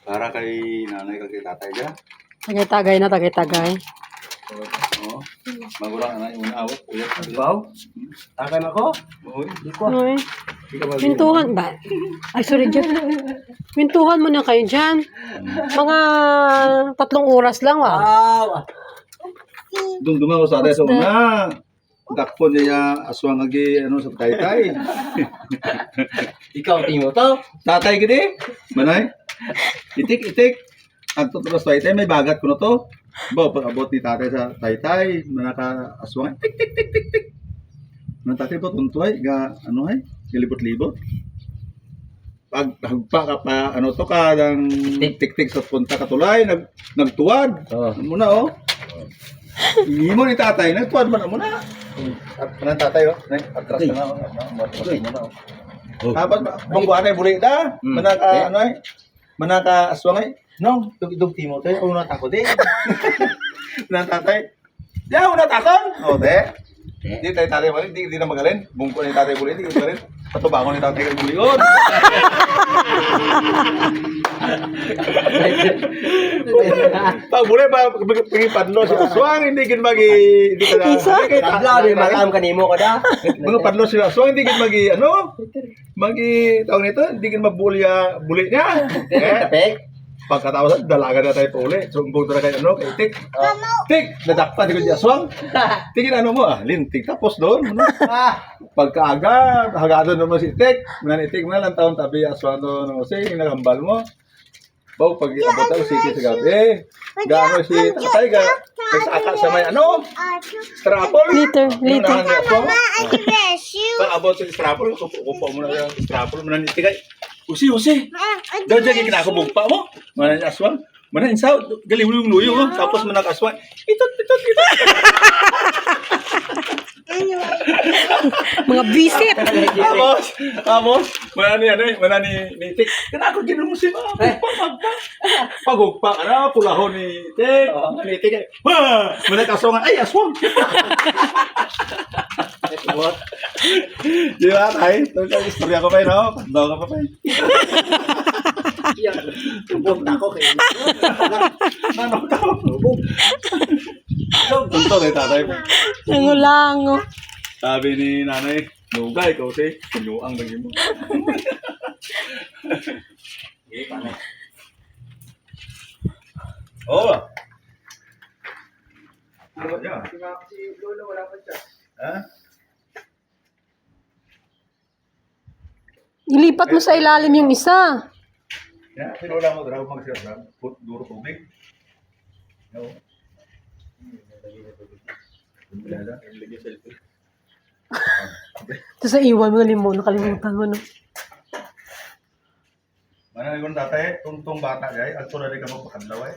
Para kay nanay kag kay tatay dyan. Tagay-tagay na, tagay-tagay. Oo. Magulang na yung una awak. Uyat na dito. Wow. Takan ako. Uy. Di ko. Ay, Ikaw ba? mintuhan ba? Ay, sorry, Jeff. Mintuhan mo na kayo dyan. Mga 3 oras lang, wag. Wow. Dumduman ko sa atin sa una. Dakpon niya aswang agi ano sa taytay. Ikaw tingin mo to? Tatay gidi. Manay. Itik. Ang tutros taytay may bagat ko na to. Bo pag abot ni tatay sa taytay, manaka aswang. Tik. Nang tatay po tuntuay ga ano ay libot-libot. Pag hagpa ka pa ano to ka ng tik sa punta katulay nagtuwad. Oo. Muna oh. Hindi mo ni tatay, nagtuwad man muna. At kanang tatay oh, atras ka na oh. Matras mo na oh. Tapos bangguan ay buli da. Manaka ano ay manaka aswang ay. No, dug Timote, una tako din. Nang tatay. Ya, una takon. O de. Di tayo tatay balik, di na magalin. Bungko ni tatay buli, di magalin. Patubangon ni tatay kag bulion. Pag buli pa padlo si aswang, hindi gid magi hindi ka Tabla di malam kanimo ko da. mga padlo si aswang, hindi gid magi ano? Magi tawag nito, hindi gid mabulya buli niya. Tapik. Pagkatapos dalaga na tayo pa uli. Sumbong na kayo ano, kay Tik. Tik! Nadakpa di ko di aswang. Tigin ano mo ah, lintik. Tapos doon, ano? Pagkaaga, hagado naman si Tik. Mananitik mo na lang taon tabi aswang doon. Ano kasi, nagambal mo. Bago pag abot ako city sa gabi. Gaano si tatay, nagsaka sa may ano? Strapol. Later. Pag abot sa strapol, kupo mo na yung strapol. Mananitik ay, usi. Daw dyan kinakabog pa mo. Mana ni aswang. Mana insaw. Galing mo yung luyo. Oh. Tapos manak aswang. Itot. Mga visit. Tapos. Mana ni Tik. Kanako gino mo si ma. Pagugpa. Ano? Pulahon ni Tik. Ni Tik. Manak aswang. Ay, aswang. Di ba tayo? Ito yung istorya ko pa yun. Pandaw ka pa pa yun. Tubog na ako kayo. Nanong ka. Tunto na yung tatay mo. Lango-lango. Sabi ni nanay, lugay ikaw si pinuang lagi mo. Oo. Ano niya? Si Lolo wala pa siya. Ha? Ilipat mo sa ilalim yung isa. Ya, pinula mo draw magsirap. Put duro tubig. No. Ito sa iwan mo, nakalimutan mo, no? Mana ngon tatay, tuntong bata gay, adto na di ka magpakadlaw ay.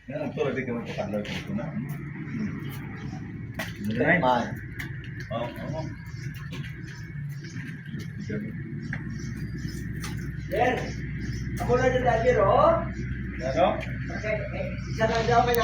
Ya, adto na di ka magpakadlaw dito na. Man. Oo. Yes. Ako na din dati ro. Ano? Okay. Isa lang daw kaya